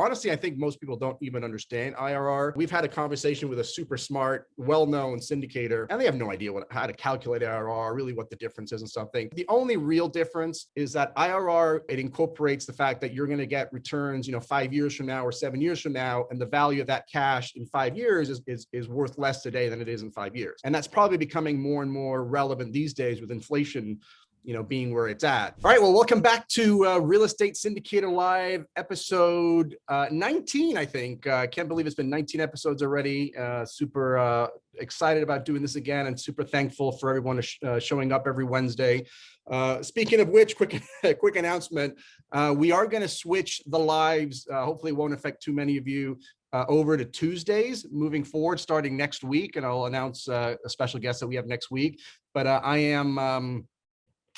honestly, I think most people don't even understand IRR. We've had a conversation with a super smart, well-known syndicator, and they have no idea how to calculate IRR, really what the difference is and something. The only real difference is that IRR, it incorporates the fact that you're going to get returns, 5 years from now or 7 years from now, and the value of that cash in 5 years is worth less today than it is in 5 years. And that's probably becoming more and more relevant these days with inflation being where it's at. All right, well, welcome back to Real Estate Syndicator Live, episode 19, I think. I can't believe it's been 19 episodes already. Super excited about doing this again and super thankful for everyone showing up every Wednesday. Speaking of which, quick announcement, we are going to switch the lives. Hopefully it won't affect too many of you. Over to Tuesdays moving forward, starting next week, and I'll announce a special guest that we have next week. But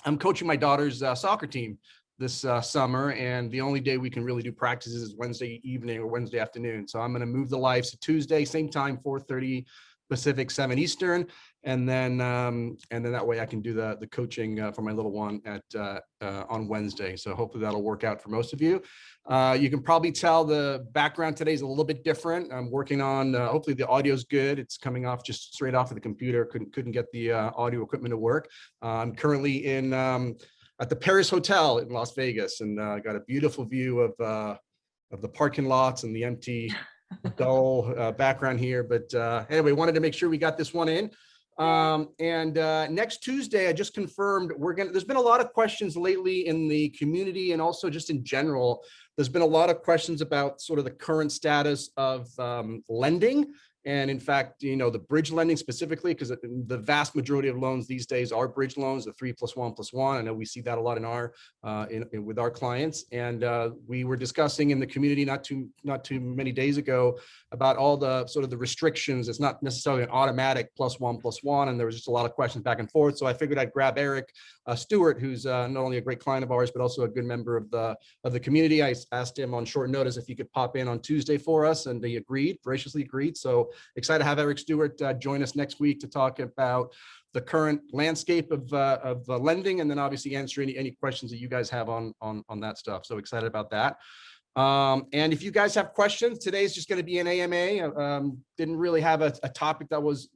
I'm coaching my daughter's soccer team this summer, and the only day we can really do practices is Wednesday evening or Wednesday afternoon. So I'm going to move the lives to Tuesday, same time, 4:30 Pacific, 7 Eastern, and then that way I can do the coaching for my little one on Wednesday. So hopefully that'll work out for most of you. You can probably tell the background today is a little bit different. I'm working on, hopefully the audio is good. It's coming off just straight off of the computer. Couldn't get the audio equipment to work. I'm currently at the Paris Hotel in Las Vegas, and got a beautiful view of the parking lots and the empty, dull background here. But anyway, wanted to make sure we got this one in. Next Tuesday, I just confirmed there's been a lot of questions lately in the community and also just in general. There's been a lot of questions about sort of the current status of lending. And in fact, the bridge lending specifically, because the vast majority of loans these days are bridge loans, the 3+1+1. I know we see that a lot with our clients. And we were discussing in the community not too many days ago about all the sort of the restrictions. It's not necessarily an automatic +1+1, and there was just a lot of questions back and forth. So I figured I'd grab Eric Stewart, who's not only a great client of ours, but also a good member of the community. I asked him on short notice if he could pop in on Tuesday for us, and he graciously agreed. So excited to have Eric Stewart join us next week to talk about the current landscape of lending, and then obviously answer any questions that you guys have on that stuff. So excited about that. And if you guys have questions, today's just going to be an AMA. Didn't really have a topic that was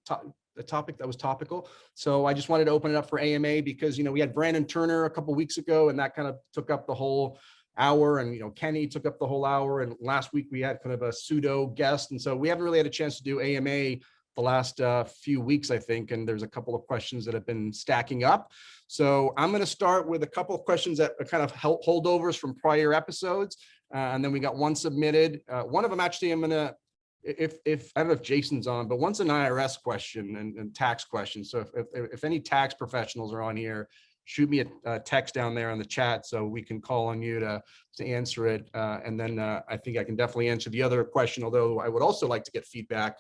topical. So I just wanted to open it up for AMA because, we had Brandon Turner a couple of weeks ago, and that kind of took up the whole hour, and Kenny took up the whole hour, and last week we had kind of a pseudo guest, and so we haven't really had a chance to do AMA the last few weeks, I think, and there's a couple of questions that have been stacking up. So I'm going to start with a couple of questions that are kind of holdovers from prior episodes, and then we got one submitted. One of them actually I'm going to, if I don't know if Jason's on, but one's an IRS question and tax question. So if any tax professionals are on here, shoot me a text down there on the chat so we can call on you to answer it. And then I think I can definitely answer the other question, although I would also like to get feedback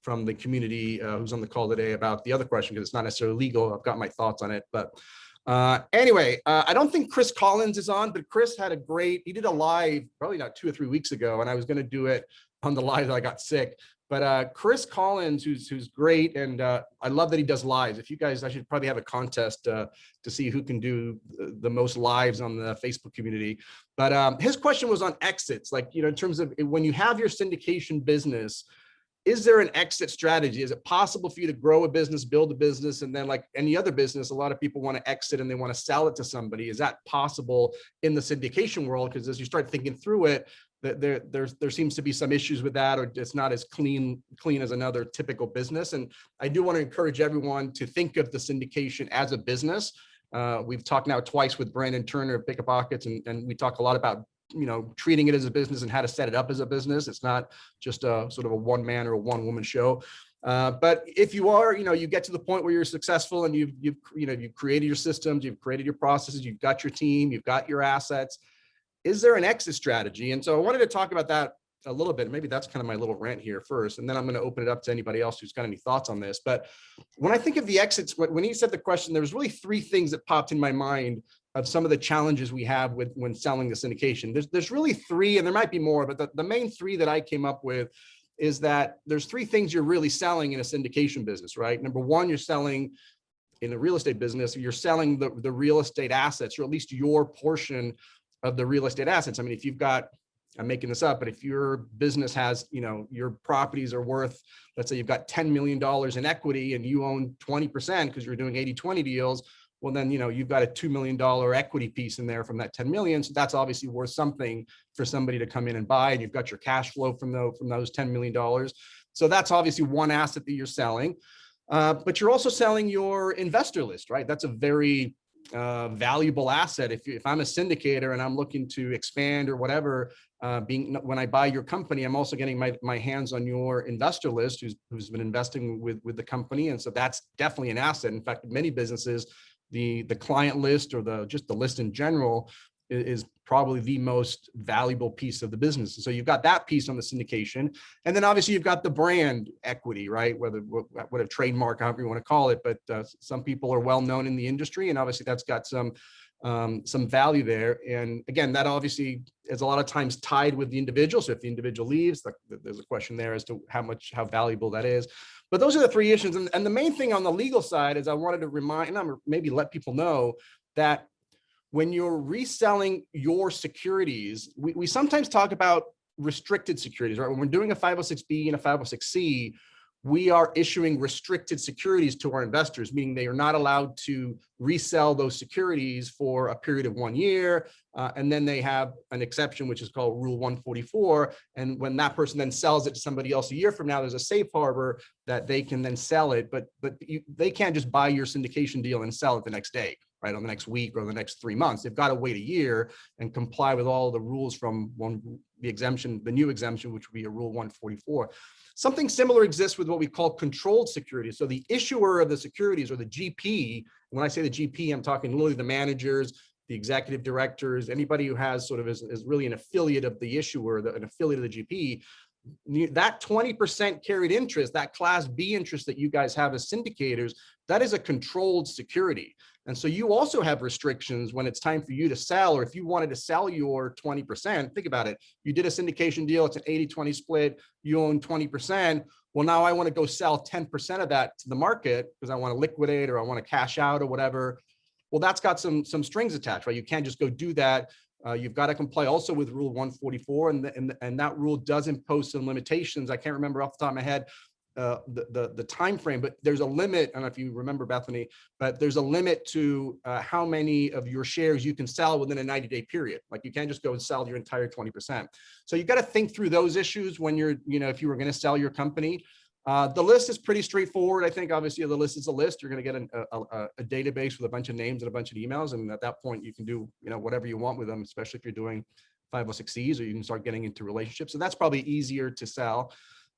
from the community who's on the call today about the other question, because it's not necessarily legal. I've got my thoughts on it. But anyway, I don't think Chris Collins is on, but Chris he did a live probably not 2 or 3 weeks ago, and I was going to do it on the live that I got sick. But Chris Collins, who's great, and I love that he does lives. If you guys, I should probably have a contest to see who can do the most lives on the Facebook community. But his question was on exits, like, in terms of when you have your syndication business, is there an exit strategy? Is it possible for you to grow a business, build a business, and then like any other business, a lot of people want to exit and they want to sell it to somebody? Is that possible in the syndication world? Because as you start thinking through it, there seems to be some issues with that, or it's not as clean as another typical business. And I do want to encourage everyone to think of the syndication as a business. We've talked now twice with Brandon Turner of Pickpockets, and we talk a lot about treating it as a business and how to set it up as a business. It's not just a sort of a one man or a one woman show. But if you are, you get to the point where you're successful and you've created your systems, you've created your processes, you've got your team, you've got your assets. Is there an exit strategy? And so I wanted to talk about that a little bit. Maybe that's kind of my little rant here first, and then I'm going to open it up to anybody else who's got any thoughts on this. But when I think of the exits, when he said the question, there was really 3 things that popped in my mind of some of the challenges we have when selling the syndication. There's really 3, and there might be more, but the main 3 that I came up with is that there's 3 things you're really selling in a syndication business, right? Number 1, you're selling in a real estate business, you're selling the real estate assets, or at least your portion of the real estate assets. I mean, if you've got I'm making this up, but if your business has, your properties are worth, let's say you've got $10 million in equity and you own 20% because you're doing 80-20 deals, well, then, you've got a $2 million equity piece in there from that 10 million. So that's obviously worth something for somebody to come in and buy, and you've got your cash flow from those $10 million. So that's obviously one asset that you're selling. But you're also selling your investor list, right? That's a very valuable asset. If I'm a syndicator and I'm looking to expand or whatever, when I buy your company, I'm also getting my hands on your investor list who's been investing with the company. And so that's definitely an asset. In fact, many businesses, the client list or just the list in general is probably the most valuable piece of the business. So you've got that piece on the syndication. And then obviously you've got the brand equity, right? What a trademark, however you want to call it, but some people are well known in the industry, and obviously that's got some value there. And again, that obviously is a lot of times tied with the individual. So if the individual leaves, there's a question there as to how valuable that is. But those are the three issues. And the main thing on the legal side is I wanted to remind, or maybe let people know that when you're reselling your securities, we sometimes talk about restricted securities, right? When we're doing a 506B and a 506C, we are issuing restricted securities to our investors, meaning they are not allowed to resell those securities for a period of 1 year. And then they have an exception, which is called Rule 144. And when that person then sells it to somebody else a year from now, there's a safe harbor that they can then sell it. But they can't just buy your syndication deal and sell it the next day, right? On the next week or the next 3 months. They've got to wait a year and comply with all the rules from the new exemption, which would be a Rule 144. Something similar exists with what we call controlled securities. So the issuer of the securities, or the GP, when I say the GP, I'm talking literally the managers, the executive directors, anybody who has sort of is really an affiliate of the issuer, an affiliate of the GP. That 20% carried interest, that Class B interest that you guys have as syndicators, that is a controlled security. And so you also have restrictions when it's time for you to sell, or if you wanted to sell your 20%, think about it. You did a syndication deal, it's an 80-20 split, you own 20%. Well, now I want to go sell 10% of that to the market because I want to liquidate or I want to cash out or whatever. Well, that's got some strings attached, right? You can't just go do that. You've got to comply also with Rule 144, and that rule does impose some limitations. I can't remember off the top of my head the time frame, but there's a limit. I don't know if you remember, Bethany, but there's a limit to how many of your shares you can sell within a 90-day period. Like you can't just go and sell your entire 20%. So you've got to think through those issues when you're, if you were going to sell your company. The list is pretty straightforward. I think obviously the list is a list. You're going to get a database with a bunch of names and a bunch of emails. And at that point you can do, whatever you want with them, especially if you're doing 506Cs, or you can start getting into relationships. So that's probably easier to sell.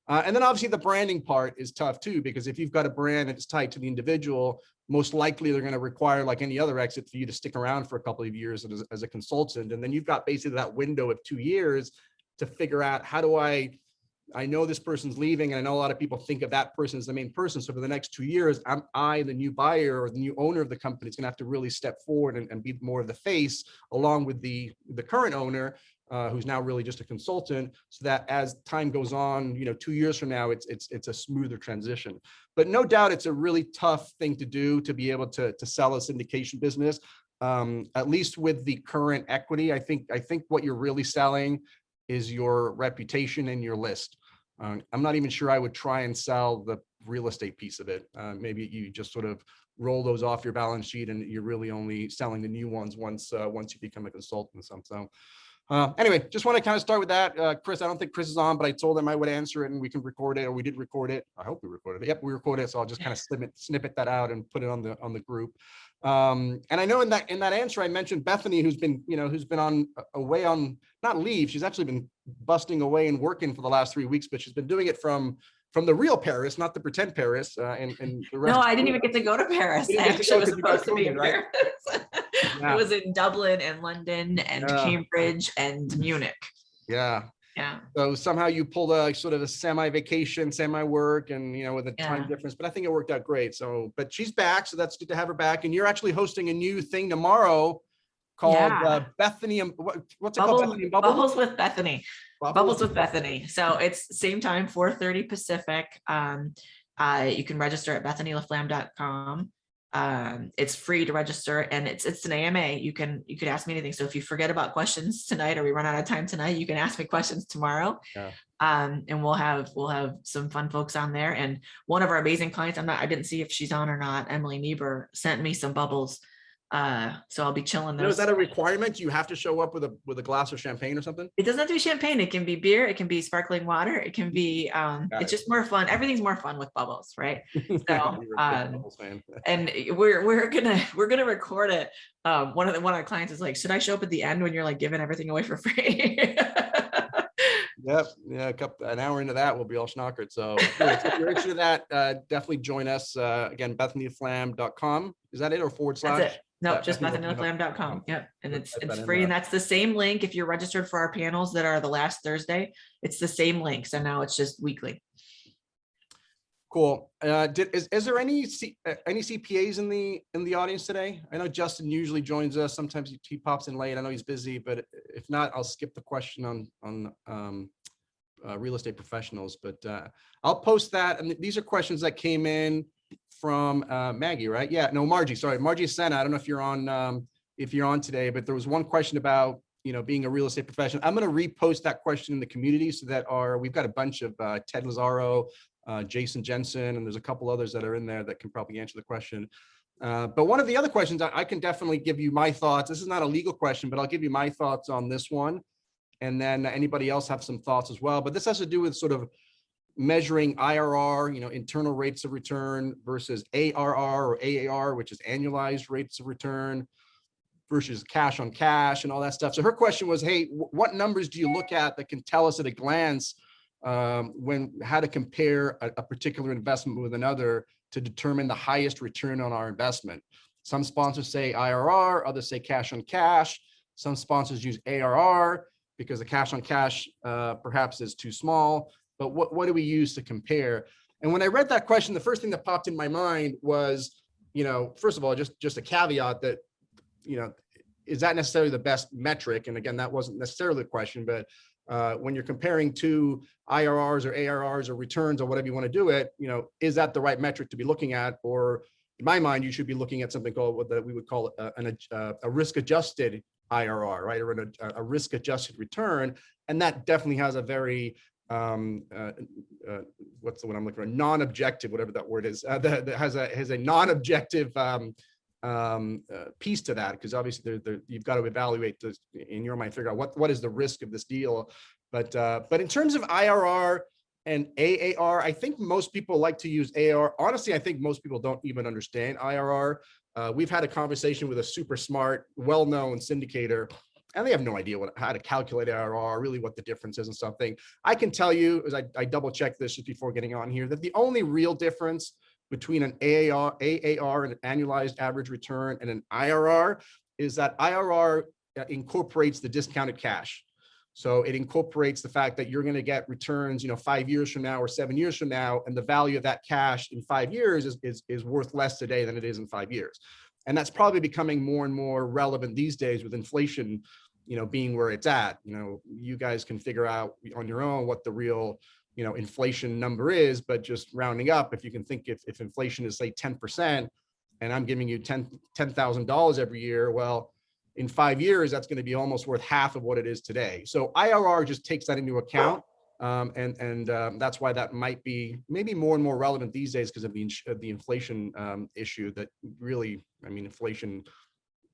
And then obviously the branding part is tough too, because if you've got a brand that's tied to the individual, most likely they're going to require, like any other exit, for you to stick around for a couple of years as a consultant. And then you've got basically that window of 2 years to figure out, how do I know this person's leaving, and I know a lot of people think of that person as the main person. So for the next 2 years, the new buyer or the new owner of the company, is going to have to really step forward and be more of the face, along with the current owner, who's now really just a consultant, so that as time goes on, 2 years from now, it's a smoother transition. But no doubt it's a really tough thing to do, to be able to sell a syndication business, at least with the current equity. I think what you're really selling is your reputation and your list. I'm not even sure I would try and sell the real estate piece of it. Maybe you just sort of roll those off your balance sheet, and you're really only selling the new ones once you become a consultant. So anyway, just want to kind of start with that. Chris, I don't think Chris is on, but I told him I would answer it and we can record it, or we did record it. I hope we recorded it. Yep, we recorded it. So I'll just kind of snippet that out and put it on the group. And I know in that answer I mentioned Bethany, who's been away on, not leave. She's actually been busting away and working for the last 3 weeks, but she's been doing it from the real Paris, not the pretend Paris. And the rest. No, I didn't even get to go to Paris. I actually was supposed to be in Paris. Yeah. I was in Dublin and London and Cambridge and Munich. Yeah. Yeah. So somehow you pulled a sort of a semi-vacation, semi-work, and with a time difference, but I think it worked out great. So, but she's back, so that's good to have her back. And you're actually hosting a new thing tomorrow called Bethany. What's it called? Bethany Bubbles with Bethany. Bubbles with Bethany. So it's same time, 4:30 Pacific. You can register at bethanylaflamme.com. It's free to register, and it's an AMA. You could ask me anything. So if you forget about questions tonight, or we run out of time tonight, you can ask me questions tomorrow. Yeah. And we'll have some fun folks on there. And one of our amazing clients, I didn't see if she's on or not, Emily Niebuhr, sent me some bubbles. So I'll be chilling those. Is that a requirement? You have to show up with a glass of champagne or something? It doesn't have to be champagne. It can be beer. It can be sparkling water. It can be, it's just more fun. Everything's more fun with bubbles, right? So, and we're gonna record it. One of our clients is like, should I show up at the end when you're like giving everything away for free? Yep. Yeah. An hour into that, we'll be all schnockered. So if you're interested in that, definitely join us. Again, bethanylaflamme.com. Is that it, or /? That's it. No, just bethanylaflamme.com. Yep. And it's free. And that's the same link. If you're registered for our panels that are the last Thursday, it's the same link. So now it's just weekly. Cool. Is there any CPAs in the audience today? I know Justin usually joins us. Sometimes he pops in late. I know he's busy, but if not, I'll skip the question on real estate professionals. But I'll post that. And these are questions that came in from Maggie, right? Yeah, no, Margie. Sorry, Margie Senna. I don't know if you're on today, but there was one question about being a real estate professional. I'm going to repost that question in the community so that we've got a bunch of Ted Lazaro, Jason Jensen, and there's a couple others that are in there that can probably answer the question. But one of the other questions, I can definitely give you my thoughts. This is not a legal question, but I'll give you my thoughts on this one. And then anybody else have some thoughts as well. But this has to do with sort of measuring IRR, internal rates of return, versus ARR or AAR, which is annualized rates of return, versus cash on cash and all that stuff. So her question was, hey, what numbers do you look at that can tell us at a glance how to compare a particular investment with another to determine the highest return on our investment? Some sponsors say IRR, others say cash on cash. Some sponsors use ARR because the cash on cash perhaps is too small. But what do we use to compare? And when I read that question, the first thing that popped in my mind was, first of all, just a caveat that, is that necessarily the best metric? And again, that wasn't necessarily the question, but when you're comparing two IRRs or ARRs or returns or whatever you want to do it, is that the right metric to be looking at? Or in my mind, you should be looking at something called what we would call a risk-adjusted IRR, right? Or a risk-adjusted return. And that definitely has a very, what's the one I'm looking for? Non-objective, whatever that word is, that has a non-objective piece to that, because obviously you've got to evaluate this in your mind, figure out what is the risk of this deal. But in terms of IRR and AAR, I think most people like to use ARR. Honestly, I think most people don't even understand IRR. We've had a conversation with a super smart, well-known syndicator, and they have no idea how to calculate IRR, really what the difference is and something. I can tell you, as I double checked this just before getting on here, that the only real difference between an AAR, an annualized average return, and an IRR is that IRR incorporates the discounted cash. So it incorporates the fact that you're going to get returns, 5 years from now or 7 years from now, and the value of that cash in 5 years is worth less today than it is in 5 years. And that's probably becoming more and more relevant these days with inflation, being where it's at. You guys can figure out on your own what the real inflation number is, but just rounding up, if you can think if inflation is say 10% and I'm giving you $10,000 every year, well, in 5 years, that's going to be almost worth half of what it is today. So IRR just takes that into account. And that's why that might be maybe more and more relevant these days because of the inflation issue that really, inflation,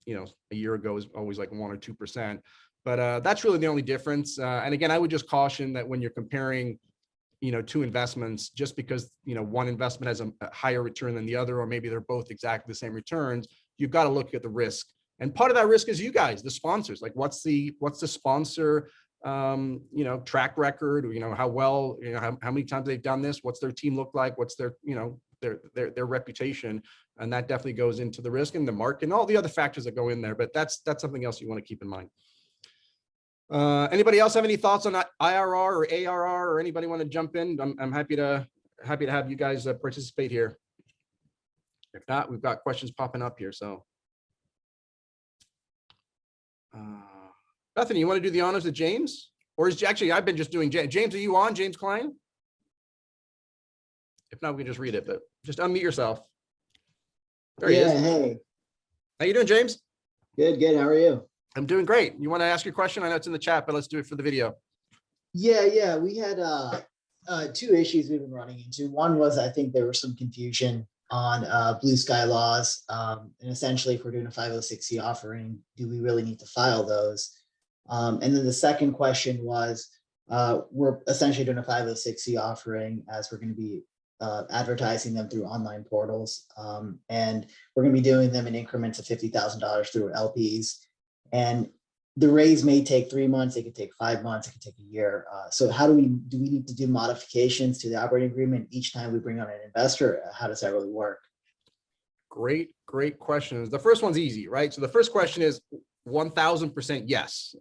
a year ago was always like 1 or 2%, but that's really the only difference. And again, I would just caution that when you're comparing two investments, just because, one investment has a higher return than the other, or maybe they're both exactly the same returns, you've got to look at the risk. And part of that risk is you guys, the sponsors. Like what's the sponsor, track record, or, how well, how many times they've done this, what's their team look like, what's their, their reputation. And that definitely goes into the risk and the market and all the other factors that go in there. But that's something else you want to keep in mind. Anybody else have any thoughts on that IRR or ARR, or anybody want to jump in? I'm happy to have you guys participate here. If not, we've got questions popping up here. So, Bethany, you want to do the honors of James, or is actually I've been just doing James? Are you on, James Klein? If not, we can just read it, but just unmute yourself. There he is. Hey. How you doing, James? Good. How are you? I'm doing great. You want to ask your question? I know it's in the chat, but let's do it for the video. Yeah. We had two issues we've been running into. One was, I think there was some confusion on blue sky laws. And essentially, if we're doing a 506c offering, do we really need to file those? And then the second question was, we're essentially doing a 506c offering as we're going to be advertising them through online portals. And we're going to be doing them in increments of $50,000 through LPs. And the raise may take 3 months, it could take 5 months, it could take a year. So how do we need to do modifications to the operating agreement each time we bring on an investor? How does that really work? Great questions. The first one's easy, right? So the first question is 1000% yes.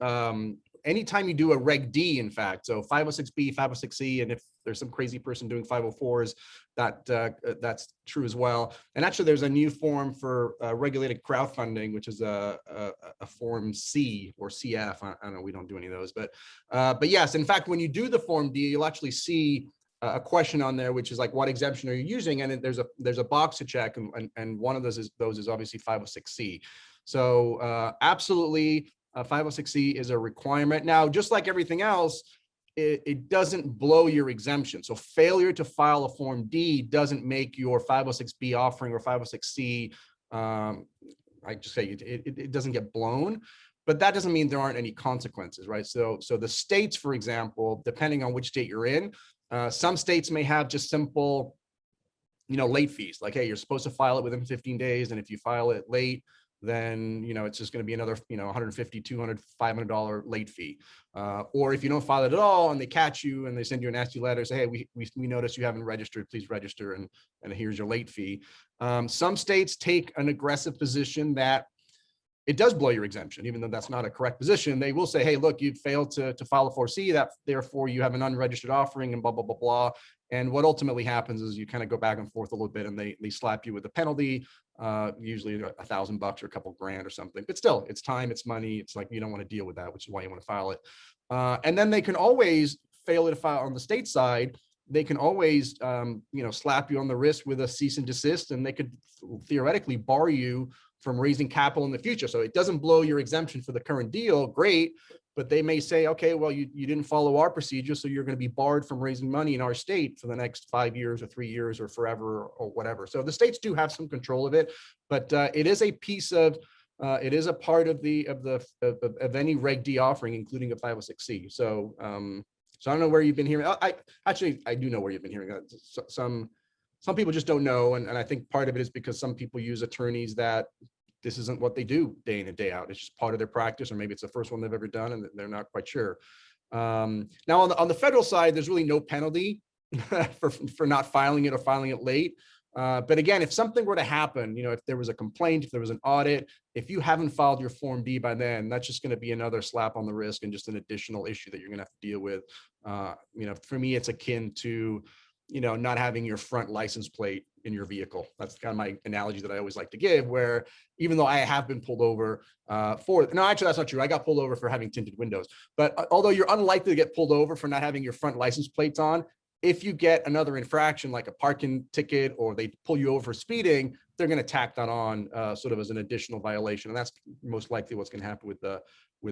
Anytime you do a Reg D, in fact, so 506B, 506C, and if there's some crazy person doing 504s, that's true as well. And actually, there's a new form for regulated crowdfunding, which is a Form C or CF. I don't know, we don't do any of those, but yes, in fact, when you do the Form D, you'll actually see a question on there, which is like, what exemption are you using? And there's a box to check, and one of those is obviously 506C. So absolutely. 506C is a requirement. Now, just like everything else, it doesn't blow your exemption. So failure to file a Form D doesn't make your 506B offering or 506C, I just say it doesn't get blown, but that doesn't mean there aren't any consequences, right? So the states, for example, depending on which state you're in, some states may have just simple, late fees. Like, hey, you're supposed to file it within 15 days. And if you file it late, then it's just going to be another $150, $200, $500 late fee. Or if you don't file it at all and they catch you and they send you a nasty letter, say, hey, we noticed you haven't registered, please register, and here's your late fee. Some states take an aggressive position that it does blow your exemption, even though that's not a correct position. They will say, hey, look, you failed to file a 4C, that therefore you have an unregistered offering and blah, blah, blah, blah. And what ultimately happens is you kind of go back and forth a little bit and they slap you with a penalty, usually $1,000 or a couple grand or something. But still, it's time, it's money. It's like, you don't want to deal with that, which is why you want to file it. And then they can always fail to file on the state side. They can always, slap you on the wrist with a cease and desist, and they could theoretically bar you from raising capital in the future. So it doesn't blow your exemption for the current deal, great, but they may say, okay, well, you didn't follow our procedure, so you're going to be barred from raising money in our state for the next 5 years or 3 years or forever or whatever. So the states do have some control of it, but it is a piece of, it is a part of any Reg D offering, including a 506C. So I don't know where you've been hearing. I do know where you've been hearing that. Some people just don't know, and I think part of it is because some people use attorneys that this isn't what they do day in and day out. It's just part of their practice, or maybe it's the first one they've ever done and they're not quite sure. Now on the federal side, there's really no penalty for not filing it or filing it late. But again, if something were to happen, if there was a complaint, if there was an audit, if you haven't filed your Form D by then, that's just going to be another slap on the wrist and just an additional issue that you're going to have to deal with. For me, it's akin to not having your front license plate in your vehicle. That's kind of my analogy that I always like to give, where even though I have been pulled over no, actually, that's not true. I got pulled over for having tinted windows. But although you're unlikely to get pulled over for not having your front license plates on, if you get another infraction like a parking ticket or they pull you over for speeding, they're going to tack that on sort of as an additional violation. And that's most likely what's going to happen with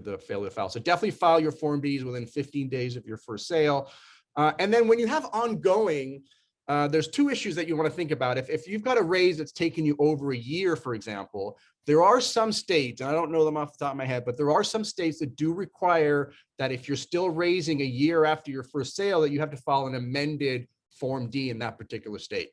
the failure to file. So definitely file your Form Ds within 15 days of your first sale. And then when you have ongoing, there's two issues that you want to think about. If you've got a raise that's taken you over a year, for example, there are some states, and I don't know them off the top of my head, but there are some states that do require that if you're still raising a year after your first sale, that you have to file an amended Form D in that particular state.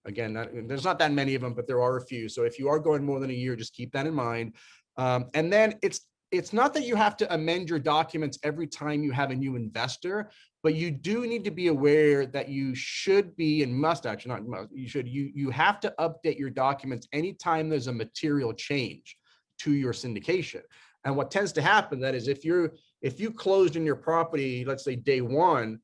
Again, there's not that many of them, but there are a few. So if you are going more than a year, just keep that in mind. And then it's not that you have to amend your documents every time you have a new investor, but you do need to be aware that you should be, and must actually, not must, you have to update your documents anytime there's a material change to your syndication. And what tends to happen that is if you closed in your property, let's say day one,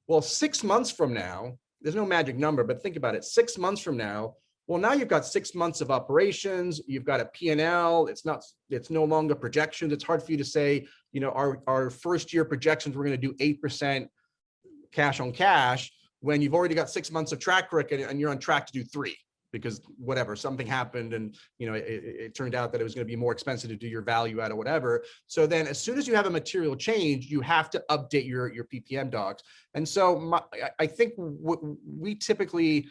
well, 6 months from now, there's no magic number, but think about it, 6 months from now, well, now you've got 6 months of operations, you've got a P&L, it's no longer projections. It's hard for you to say, our first year projections, we're going to do 8% cash on cash when you've already got 6 months of track record and you're on track to do 3, because whatever, something happened and, you know, it turned out that it was going to be more expensive to do your value add or whatever. So then as soon as you have a material change, you have to update your PPM docs. And so I think we typically,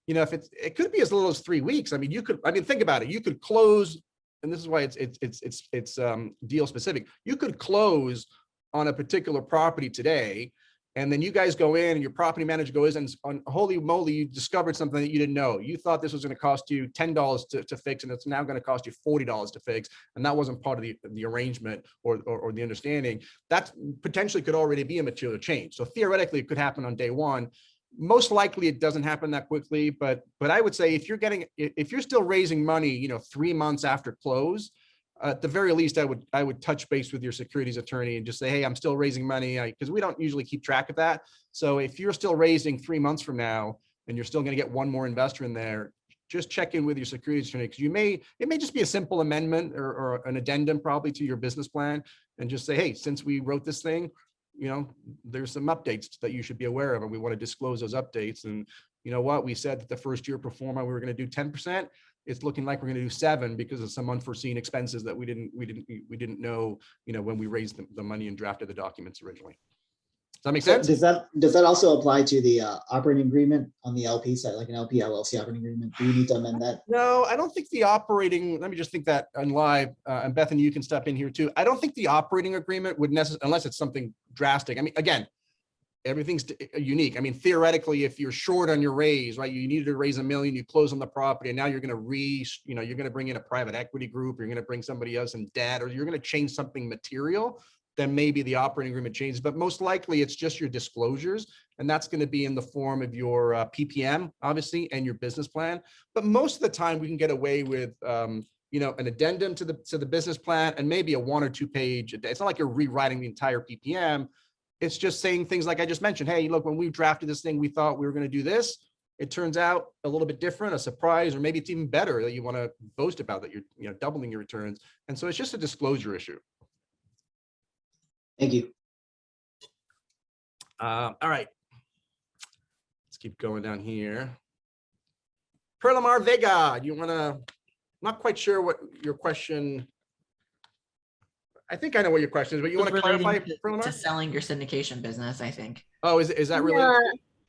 you know, if it could be as little as 3 weeks. I mean, think about it. You could close, and this is why it's deal specific. You could close on a particular property today, and then you guys go in and your property manager goes in and holy moly, you discovered something that you didn't know. You thought this was going to cost you $10 to fix, and it's now going to cost you $40 to fix. And that wasn't part of the arrangement or the understanding. That potentially could already be a material change. So theoretically, it could happen on day one. Most likely it doesn't happen that quickly, but I would say if you're still raising money, you know, 3 months after close, at the very least, I would touch base with your securities attorney and just say, hey, I'm still raising money, because we don't usually keep track of that. So if you're still raising 3 months from now and you're still going to get one more investor in there, just check in with your securities attorney, because it may just be a simple amendment or an addendum probably to your business plan, and just say, hey, since we wrote this thing, you know, there's some updates that you should be aware of, and we want to disclose those updates. And you know what, we said that the first year pro forma we were going to do 10%. It's looking like we're going to do 7 because of some unforeseen expenses that we didn't know, you know, when we raised the money and drafted the documents originally. Does that make sense? Does that also apply to the operating agreement on the LP side, like an LP LLC operating agreement? Do we need to amend that? No, I don't think the operating, let me just think that on live, and Bethany, you can step in here too. I don't think the operating agreement would necessarily, unless it's something drastic. I mean, again, everything's unique. I mean, theoretically, if you're short on your raise, right, you needed to raise $1 million, you close on the property, and now you're going to you're going to bring in a private equity group, you're going to bring somebody else in debt, or you're going to change something material, then maybe the operating agreement changes. But most likely it's just your disclosures, and that's going to be in the form of your PPM, obviously, and your business plan. But most of the time we can get away with, you know, an addendum to the business plan and maybe a 1 or 2 page. It's not like you're rewriting the entire PPM. It's just saying things like I just mentioned. Hey, look, when we drafted this thing, we thought we were going to do this. It turns out a little bit different, a surprise, or maybe it's even better that you want to boast about, that you're, you know, doubling your returns. And so it's just a disclosure issue. Thank you. All right. Let's keep going down here. Perlamar Vega, you want to, not quite sure what your question, I think I know what your question is, but you want to clarify, Perlamar? To selling your syndication business, I think. Oh, is that really? Yeah.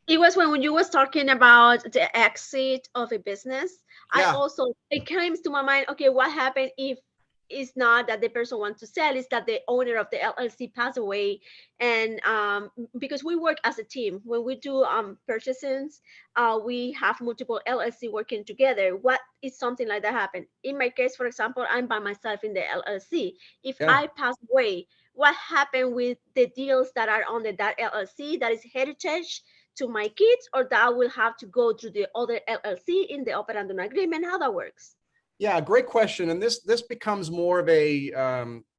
It was when you was talking about the exit of a business. Yeah. It came to my mind, okay, what happened if it's not that the person wants to sell, it's that the owner of the LLC passed away. And because we work as a team, when we do purchases, we have multiple LLC working together. What is something like that happen? In my case, for example, I'm by myself in the LLC. If I pass away, what happened with the deals that are under that LLC that is heritage to my kids, or that will have to go to the other LLC in the operandum agreement? How that works? Yeah, great question. And this becomes more of a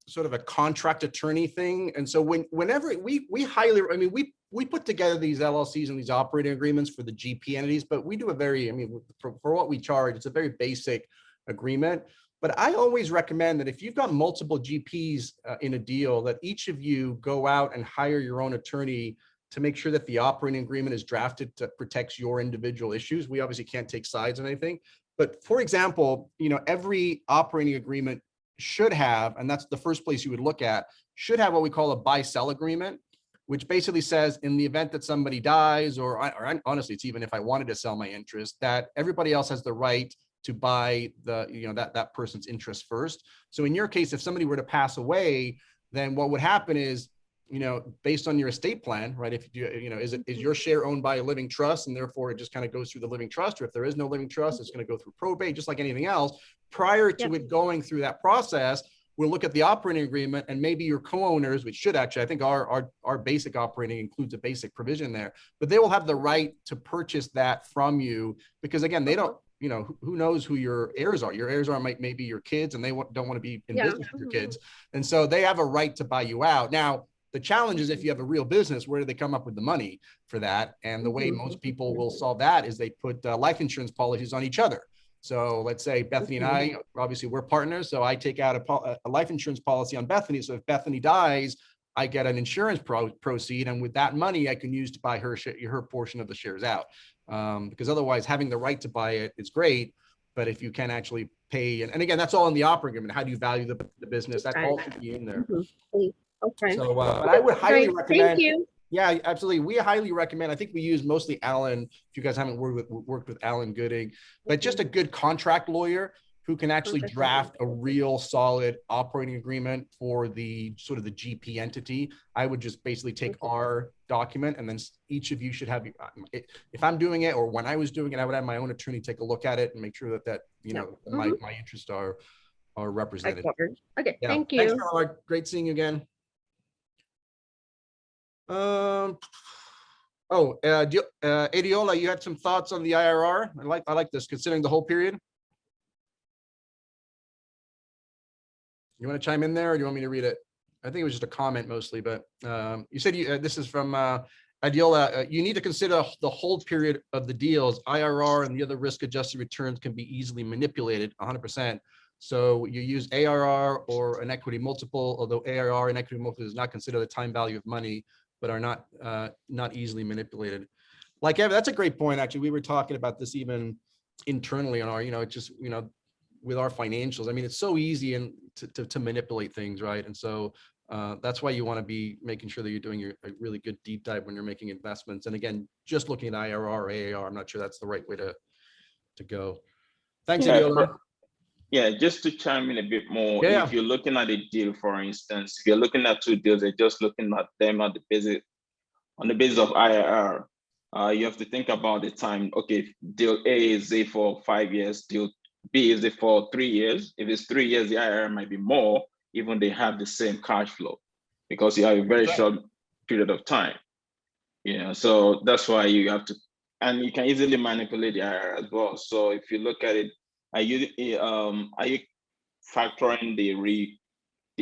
sort of a contract attorney thing. And so whenever we put together these LLCs and these operating agreements for the GP entities, but we do a very, for what we charge, it's a very basic agreement. But I always recommend that if you've got multiple GPs in a deal, that each of you go out and hire your own attorney to make sure that the operating agreement is drafted to protect your individual issues. We obviously can't take sides on anything. But for example, you know, every operating agreement should have, and that's the first place you would look at, should have what we call a buy-sell agreement, which basically says in the event that somebody dies, or honestly, it's even if I wanted to sell my interest, that everybody else has the right to buy the, you know, that person's interest first. So in your case, if somebody were to pass away, then what would happen is, you know, based on your estate plan, right? If you, you know, is your share owned by a living trust, and therefore it just kind of goes through the living trust, or if there is no living trust, it's going to go through probate, just like anything else. Prior to it going through that process, we'll look at the operating agreement, and maybe your co-owners, which should actually, I think our basic operating includes a basic provision there, but they will have the right to purchase that from you, because again, they don't, you know, who knows who your heirs are. Your heirs are maybe your kids, and they don't want to be in business with your kids. And so they have a right to buy you out. Now, the challenge is if you have a real business, where do they come up with the money for that? And the way most people will solve that is they put life insurance policies on each other. So let's say Bethany and I, obviously we're partners. So I take out a life insurance policy on Bethany. So if Bethany dies, I get an insurance proceed, and with that money, I can use to buy her portion of the shares out. Because otherwise, having the right to buy it is great, but if you can actually pay, and again, that's all in the operating agreement. How do you value the business? That all should be in there. Okay. So, but I would highly recommend. Thank you. Yeah, absolutely. We highly recommend. I think we use mostly Alan. If you guys haven't worked with Alan Gooding, but just a good contract lawyer who can actually draft a real solid operating agreement for the sort of the GP entity. I would just basically take our document, and then each of you should have, if I'm doing it or when I was doing it, I would have my own attorney take a look at it and make sure that you know, my interests are represented. Okay, Yeah. thank you. Thanks, Caroline. Great seeing you again. Adiola, you had some thoughts on the IRR? I like this, considering the whole period. You want to chime in there, or do you want me to read it? I think it was just a comment mostly, but you said this is from Adiola. You need to consider the hold period of the deals. IRR and the other risk-adjusted returns can be easily manipulated 100%. So you use ARR or an equity multiple, although ARR and equity multiple does not consider the time value of money, but are not easily manipulated. Like, Evan, that's a great point. Actually, we were talking about this even internally on our, with our financials. I mean, it's so easy and to manipulate things, right? And so that's why you want to be making sure that you're doing a really good deep dive when you're making investments. And again, just looking at IRR or AAR, I'm not sure that's the right way to go. Thanks, Adiola. Yeah, just to chime in a bit more, Yeah. If you're looking at a deal, for instance, if you're looking at two deals, they're just looking at them on the basis of IRR. You have to think about the time. Okay, deal A is A for 5 years, deal B is A for 3 years. If it's 3 years, the IRR might be more, even they have the same cash flow, because you have a very short period of time. So that's why you have to, and you can easily manipulate the IRR as well. So if you look at it, are you factoring the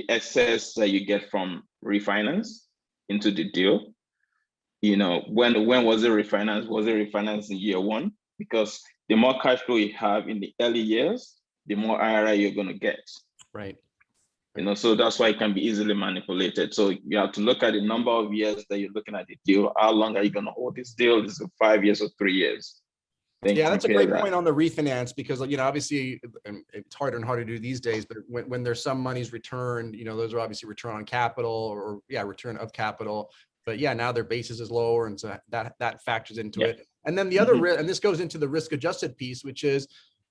excess that you get from refinance into the deal? When was it refinanced? Was it refinanced in year one? Because the more cash flow you have in the early years, the more IRR you're going to get. Right. So that's why it can be easily manipulated. So you have to look at the number of years that you're looking at the deal. How long are you going to hold this deal? Is it 5 years or 3 years? Yeah, that's a great point on the refinance, because obviously it's harder and harder to do these days, but when there's some monies returned, those are obviously return on capital or return of capital. But yeah, now their basis is lower, and so that factors into it. And then the other and this goes into the risk adjusted piece, which is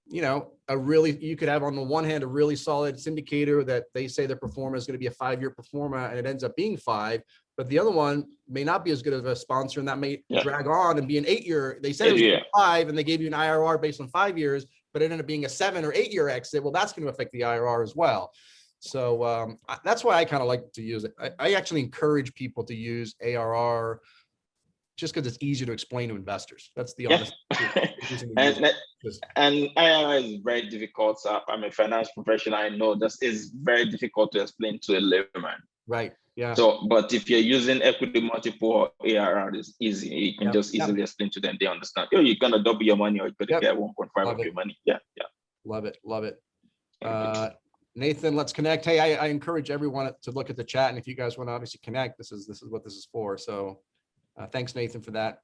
you could have on the one hand a really solid syndicator that they say their performer is going to be a 5-year performer, and it ends up being 5. But the other one may not be as good of a sponsor, and that may drag on and be an 8-year. They said it was 5, and they gave you an IRR based on 5 years, but it ended up being a 7 or 8-year exit. Well, that's going to affect the IRR as well. So that's why I kind of like to use it. I actually encourage people to use ARR just because it's easier to explain to investors. That's the honest truth. And IRR is very difficult. I'm a finance professional. I know this is very difficult to explain to a layman. Right. Yeah. So, but if you're using equity multiple or ARR, it's easy. You can just easily explain to them. They understand. You're gonna double your money, or you're gonna get 1.5 of your money. Yeah. Love it. Nathan, let's connect. Hey, I encourage everyone to look at the chat, and if you guys want to obviously connect, this is what this is for. So, thanks, Nathan, for that.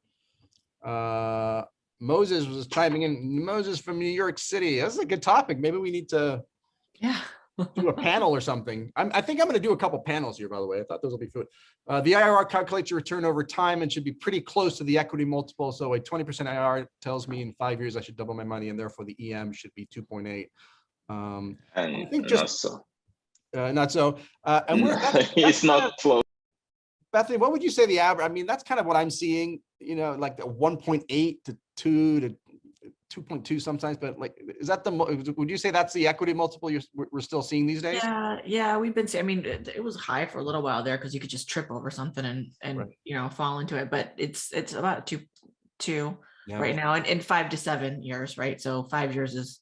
Moses was chiming in. Moses from New York City. That's a good topic. Maybe we need to do a panel or something. I think I'm going to do a couple panels here, by the way. I thought those will be good. The IRR calculates your return over time and should be pretty close to the equity multiple. So a 20% IRR tells me in 5 years I should double my money, and therefore the EM should be 2.8. And I think just not so. And it's not close. Bethany, what would you say the average? I mean, that's kind of what I'm seeing. Like the 1.8 to 2 to 2.2 sometimes, but like, is that would you say that's the equity multiple we're still seeing these days? Yeah, we've been seeing, I mean, it was high for a little while there because you could just trip over something and fall into it, but it's about two right now, in 5 to 7 years, right? So 5 years is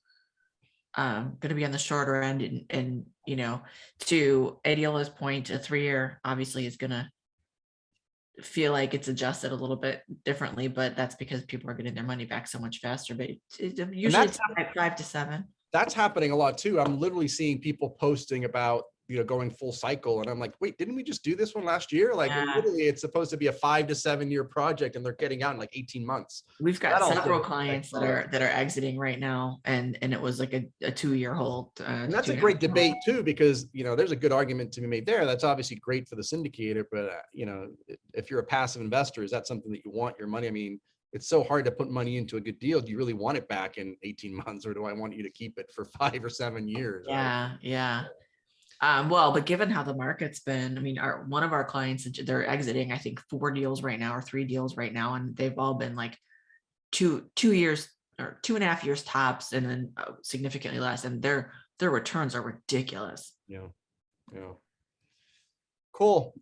going to be on the shorter end, and to Adiola's point, a 3-year obviously is going to feel like it's adjusted a little bit differently, but that's because people are getting their money back so much faster. But usually it's at 5 to 7. That's happening a lot too. I'm literally seeing people posting about going full cycle. And I'm like, wait, didn't we just do this one last year? Like literally it's supposed to be a 5 to 7 year project and they're getting out in like 18 months. We've got That all several did. clients that are exiting right now, and it was like a 2-year hold. And that's a great debate too, because there's a good argument to be made there. That's obviously great for the syndicator, but if you're a passive investor, is that something that you want your money? I mean, it's so hard to put money into a good deal. Do you really want it back in 18 months, or do I want you to keep it for 5 or 7 years? Yeah, right? Yeah. Well, but given how the market's been, I mean, one of our clients, they're exiting, I think 4 deals right now or 3 deals right now, and they've all been like 2 years or 2.5 years tops, and then significantly less, and their returns are ridiculous. Yeah. Cool.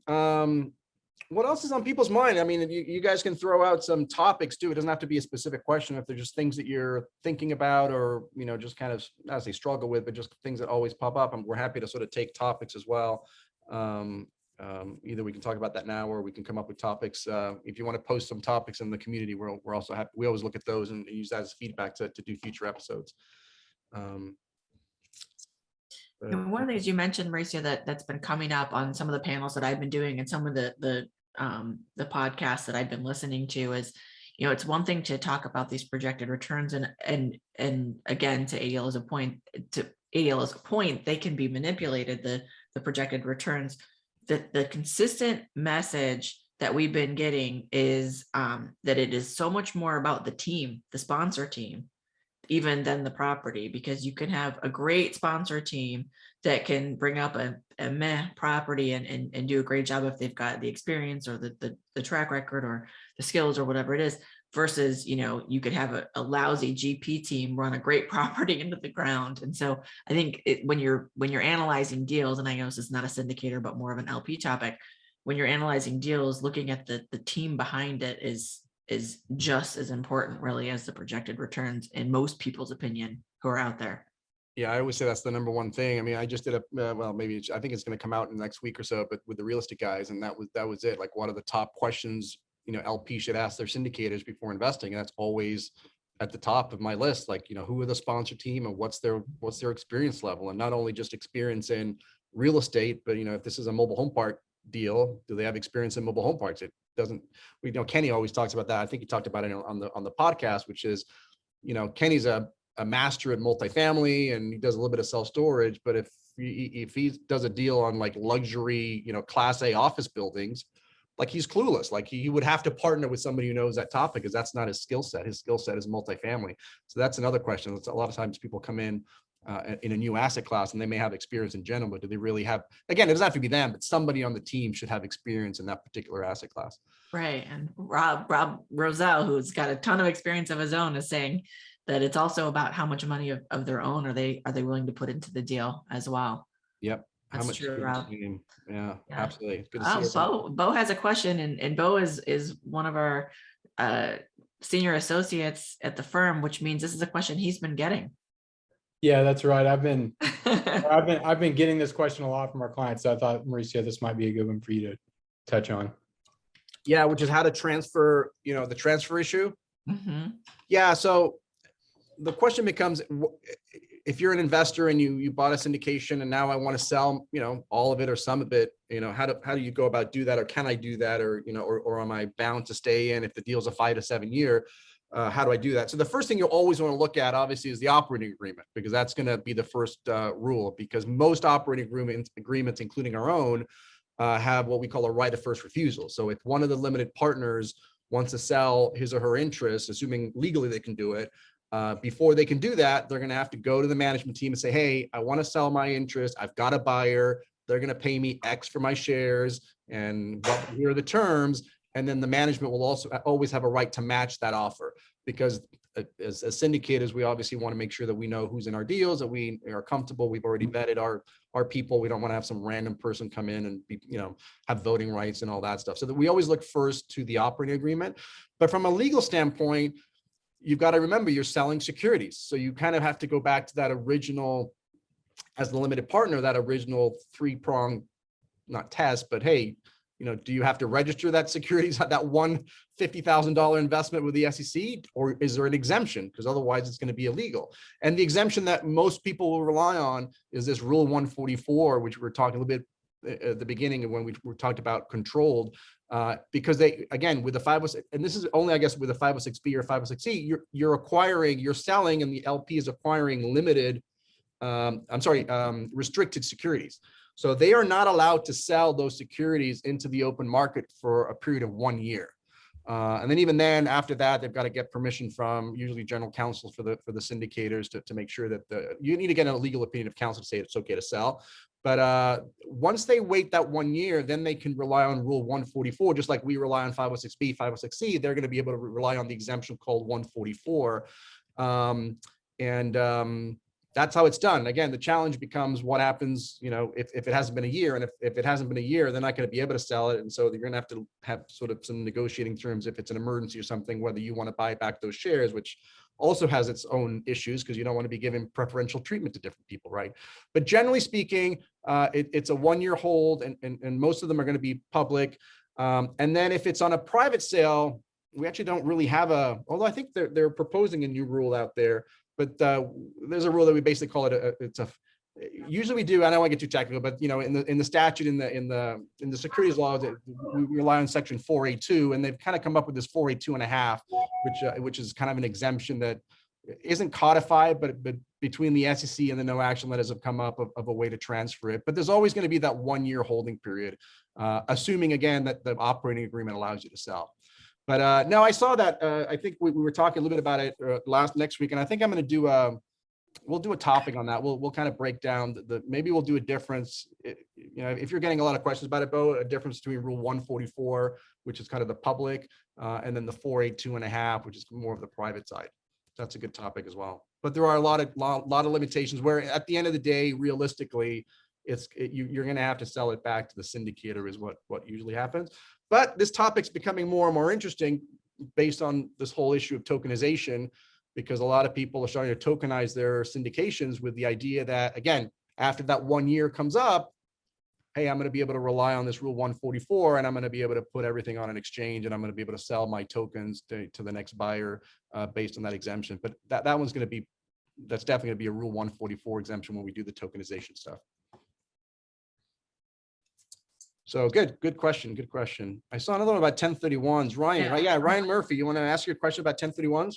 What else is on people's mind? I mean, you guys can throw out some topics too. It doesn't have to be a specific question. If there's just things that you're thinking about, or, just kind of, as they struggle with, but just things that always pop up. And we're happy to sort of take topics as well. Either we can talk about that now, or we can come up with topics. If you want to post some topics in the community, we're also happy. We always look at those and use that as feedback to do future episodes. And one of the things you mentioned, Mauricio, that's been coming up on some of the panels that I've been doing and some of the podcasts that I've been listening to is, it's one thing to talk about these projected returns, and again, to ADL's point, they can be manipulated, the projected returns. The consistent message that we've been getting is that it is so much more about the team, the sponsor team, even than the property, because you can have a great sponsor team that can bring up a meh property and do a great job if they've got the experience or the track record or the skills or whatever it is, versus, you could have a lousy GP team run a great property into the ground. And so I think when you're analyzing deals, and I know this is not a syndicator, but more of an LP topic, when you're analyzing deals, looking at the team behind it is just as important really as the projected returns in most people's opinion who are out there. Yeah, I always say that's the number one thing. I mean, I just did I think it's going to come out in the next week or so, but with the real estate guys, and that was it. Like, what are the top questions, LP should ask their syndicators before investing? And that's always at the top of my list. Like, who are the sponsor team and what's their experience level? And not only just experience in real estate, but, if this is a mobile home park deal, do they have experience in mobile home parks? It doesn't, Kenny always talks about that. I think he talked about it on the podcast, which is, Kenny's a master at multifamily and he does a little bit of self-storage, but if he does a deal on like luxury, class A office buildings, like, he's clueless. Like, he would have to partner with somebody who knows that topic, because that's not his skill set. His skill set is multifamily. So that's another question. A lot of times people come in a new asset class and they may have experience in general, but do they really have, again, it doesn't have to be them, but somebody on the team should have experience in that particular asset class. Right. And Rob Roselle, who's got a ton of experience of his own, is saying that it's also about how much money of their own are they willing to put into the deal as well. Yep. That's how much true, Rob. Yeah, absolutely. It's good to see Bo has a question, and Bo is one of our senior associates at the firm, which means this is a question he's been getting. Yeah, that's right. I've been getting this question a lot from our clients. So I thought, Mauricio, this might be a good one for you to touch on. Yeah, which is how to transfer, the transfer issue. Mm-hmm. Yeah. So the question becomes, if you're an investor and you bought a syndication and now I want to sell, all of it or some of it, how do you go about do that? Or can I do that? Or, or am I bound to stay in if the deal's a 5 to 7 year? How do I do that? So the first thing you always want to look at, obviously, is the operating agreement, because that's going to be the first rule, because most operating agreements, including our own, have what we call a right of first refusal. So if one of the limited partners wants to sell his or her interest, assuming legally they can do it, before they can do that, they're going to have to go to the management team and say, hey, I want to sell my interest. I've got a buyer. They're going to pay me X for my shares. And here are the terms. And then the management will also always have a right to match that offer, because as syndicators, we obviously want to make sure that we know who's in our deals, that we are comfortable. We've already vetted our people. We don't want to have some random person come in and be, have voting rights and all that stuff. So that we always look first to the operating agreement. But from a legal standpoint, you've got to remember you're selling securities. So you kind of have to go back to that original, as the limited partner, that original 3-prong, not test, but hey, do you have to register that securities, that one $50,000 investment with the SEC, or is there an exemption? Because otherwise it's going to be illegal. And the exemption that most people will rely on is this Rule 144, which we're talking a little bit at the beginning of when we talked about controlled, because they, again, with the 506, and this is only, I guess, with the 506B or 506C, you're selling, and the LP is acquiring restricted securities. So they are not allowed to sell those securities into the open market for a period of 1 year. And then even then, after that, they've got to get permission from usually general counsel for the syndicators to make sure that you need to get a legal opinion of counsel to say it's okay to sell. But once they wait that 1 year, then they can rely on Rule 144, just like we rely on 506B, 506C. They're going to be able to rely on the exemption called 144. That's how it's done. Again, the challenge becomes what happens, if it hasn't been a year, and if it hasn't been a year, they're not going to be able to sell it. And so you're going to have sort of some negotiating terms if it's an emergency or something, whether you want to buy back those shares, which also has its own issues because you don't want to be giving preferential treatment to different people, right? But generally speaking, it's a 1 year hold, and most of them are going to be public. And then if it's on a private sale, we actually don't really have although I think they're proposing a new rule out there. But there's a rule that we basically call it usually we do, I don't want to get too technical, but in the statute, in the securities laws, we rely on section 4A2, and they've kind of come up with this 4A2.5, which is kind of an exemption that isn't codified, but between the SEC and the no action letters have come up of a way to transfer it. But there's always going to be that 1 year holding period, assuming again that the operating agreement allows you to sell. But no, I saw that. I think we were talking a little bit about it next week, and I think I'm going to do we'll do a topic on that. We'll kind of break down maybe we'll do a difference. If you're getting a lot of questions about it, Bo, a difference between Rule 144, which is kind of the public, and then the 4A2.5, which is more of the private side. That's a good topic as well. But there are a lot of limitations where, at the end of the day, realistically, you're going to have to sell it back to the syndicator is what usually happens. But this topic's becoming more and more interesting based on this whole issue of tokenization, because a lot of people are starting to tokenize their syndications with the idea that, again, after that 1 year comes up, hey, I'm going to be able to rely on this Rule 144, and I'm going to be able to put everything on an exchange, and I'm going to be able to sell my tokens to the next buyer based on that exemption. But that's definitely going to be a Rule 144 exemption when we do the tokenization stuff. So good question. I saw another one about 1031s. Ryan, right? Yeah, Ryan Murphy, you want to ask your question about 1031s?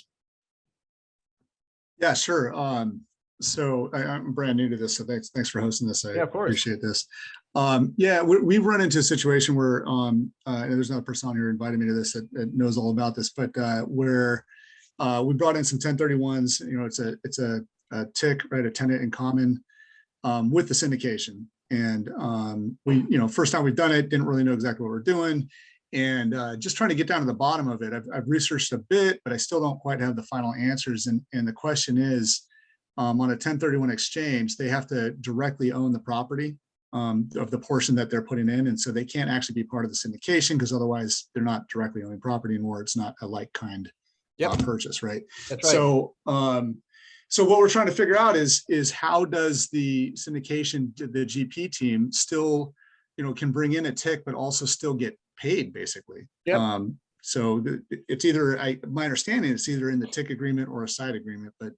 Yeah, sure. So I'm brand new to this, so thanks for hosting this. I appreciate this. Yeah, we've run into a situation where and there's another person on here who invited me to this that knows all about this, but where we brought in some 1031s. It's a TIC, right? A tenant in common with the syndication. And first time we've done it, didn't really know exactly what we're doing, and just trying to get down to the bottom of it. I've researched a bit, but I still don't quite have the final answers. And the question is, on a 1031 exchange, they have to directly own the property of the portion that they're putting in, and so they can't actually be part of the syndication, because otherwise they're not directly owning property anymore. It's not a like kind purchase, right? That's right. So what we're trying to figure out is how does the syndication, the GP team, still, can bring in a TIC, but also still get paid, basically. Yep. So it's either, my understanding, it's either in the TIC agreement or a side agreement, but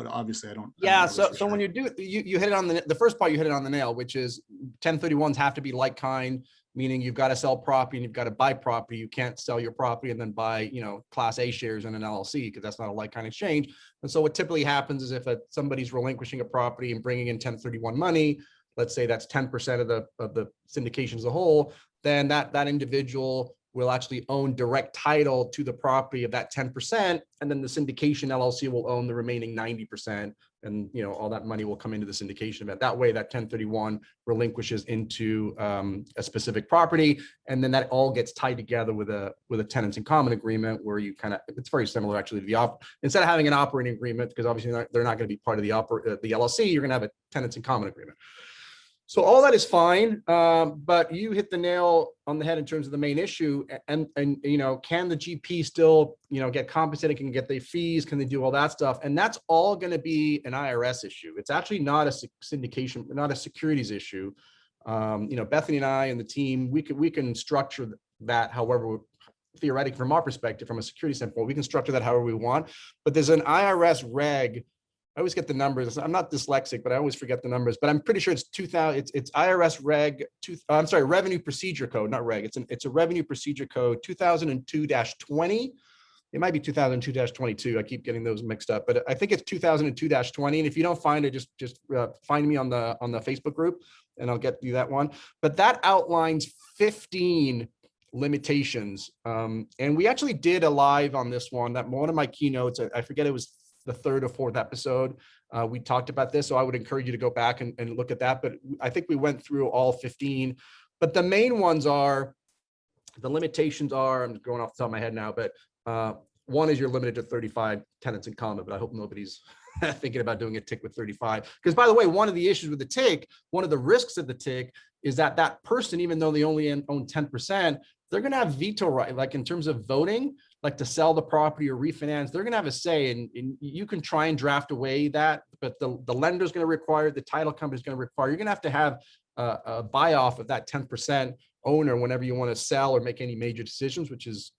obviously I don't. Yeah. So when you do it, you hit it on the first part. You hit it on the nail, which is 1031s have to be like kind, meaning you've got to sell property and you've got to buy property. You can't sell your property and then buy, Class A shares in an LLC, because that's not a like kind exchange. And so what typically happens is if somebody's relinquishing a property and bringing in 1031 money, let's say that's 10% of the syndication as a whole, then that individual will actually own direct title to the property of that 10%, and then the syndication LLC will own the remaining 90%, and all that money will come into the syndication event. That way, that 1031 relinquishes into a specific property, and then that all gets tied together with a tenants in common agreement, where you it's very similar actually to the instead of having an operating agreement, because obviously they're not going to be part of the LLC, you're going to have a tenants in common agreement. So all that is fine, but you hit the nail on the head in terms of the main issue. And can the GP still, get compensated? Can get their fees? Can they do all that stuff? And that's all going to be an IRS issue. It's actually not a syndication, not a securities issue. Bethany and I and the team, we can structure that however, theoretically, from our perspective, from a security standpoint, we can structure that however we want. But there's an IRS reg. I always get the numbers. I'm not dyslexic, but I always forget the numbers. But I'm pretty sure it's 2000. It's IRS reg. I'm sorry, Revenue Procedure Code, not reg. It's a Revenue Procedure Code 2002-20. It might be 2002-22. I keep getting those mixed up, but I think it's 2002-20. And if you don't find it, just find me on the Facebook group, and I'll get you that one. But that outlines 15 limitations. And we actually did a live on this one. That one of my keynotes, I forget, it was the 3rd or 4th episode. We talked about this, so I would encourage you to go back and look at that. But I think we went through all 15. But the main ones are, the limitations are, I'm going off the top of my head now, but one is you're limited to 35 tenants in common, but I hope nobody's thinking about doing a TIC with 35. Because by the way, one of the issues with the TIC, one of the risks of the TIC is that that person, even though they only own 10%, they're going to have veto right, like in terms of voting, like to sell the property or refinance, they're going to have a say, and you can try and draft away that, but the lender's going to require, the title company is going to require, you're going to have a buy off of that 10% owner whenever you want to sell or make any major decisions, which is,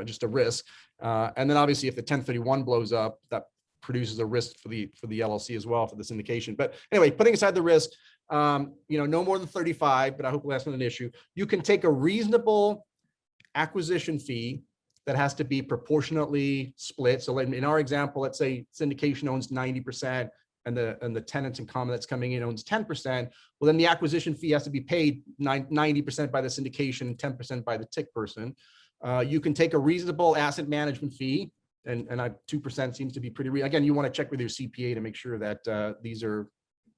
just a risk. And then obviously if the 1031 blows up, that produces a risk for the LLC as well, for the syndication. But anyway, putting aside the risk, no more than 35, but I hope that's not an issue. You can take a reasonable acquisition fee that has to be proportionately split. So in our example, let's say syndication owns 90% and the tenants in common that's coming in owns 10%. Well, then the acquisition fee has to be paid 90% by the syndication and 10% by the TIC person. You can take a reasonable asset management fee, and 2% seems to be pretty real. Again, you want to check with your CPA to make sure that these are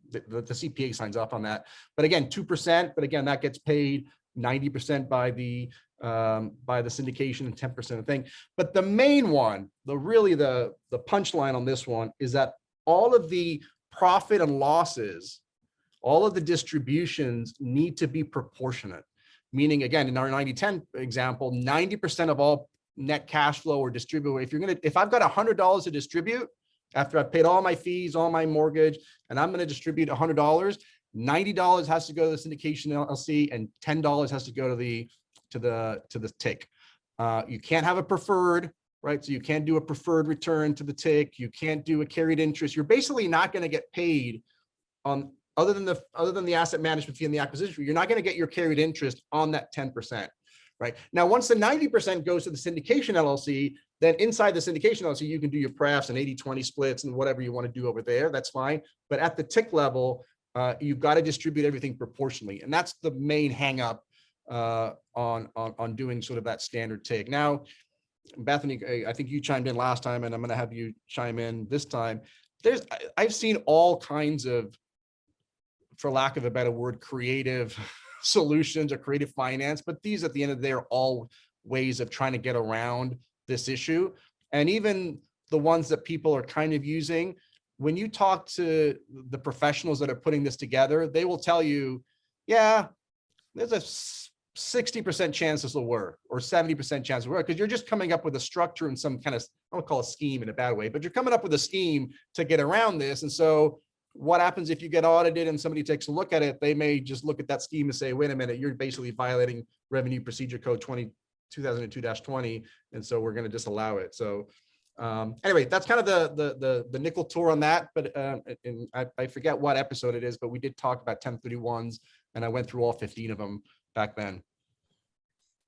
the CPA signs off on that. But again, 2%. But again, that gets paid 90% by the syndication and 10% of the thing. But the main one, the punchline on this one is that all of the profit and losses, all of the distributions need to be proportionate. Meaning, again, in our 90-10 example, 90% of all net cash flow or distribute. If I've got $100 to distribute after I've paid all my fees, all my mortgage, and I'm going to distribute $100, $90 has to go to the syndication LLC, and $10 has to go to the TIC. You can't have a preferred, right? So you can't do a preferred return to the TIC. You can't do a carried interest. You're basically not going to get paid on, other than the asset management fee and the acquisition fee, you're not going to get your carried interest on that 10%, right? Now, once the 90% goes to the syndication LLC, then inside the syndication LLC, you can do your prefs and 80-20 splits and whatever you want to do over there. That's fine. But at the TIC level, you've got to distribute everything proportionally. And that's the main hang up on doing sort of that standard TIC. Now, Bethany, I think you chimed in last time, and I'm going to have you chime in this time. I've seen all kinds of, for lack of a better word, creative solutions or creative finance, but these at the end of the day are all ways of trying to get around this issue. And even the ones that people are kind of using, when you talk to the professionals that are putting this together, they will tell you, yeah, there's a 60% chance this will work, or 70% chance it will work, because you're just coming up with a structure and some kind of, I don't call it a scheme in a bad way, but you're coming up with a scheme to get around this. And so what happens if you get audited and somebody takes a look at it? They may just look at that scheme and say, wait a minute, you're basically violating Revenue Procedure Code 2002-20, and so we're going to disallow it. So anyway, that's kind of the nickel tour on that. But and I forget what episode it is, but we did talk about 1031s, and I went through all 15 of them back then.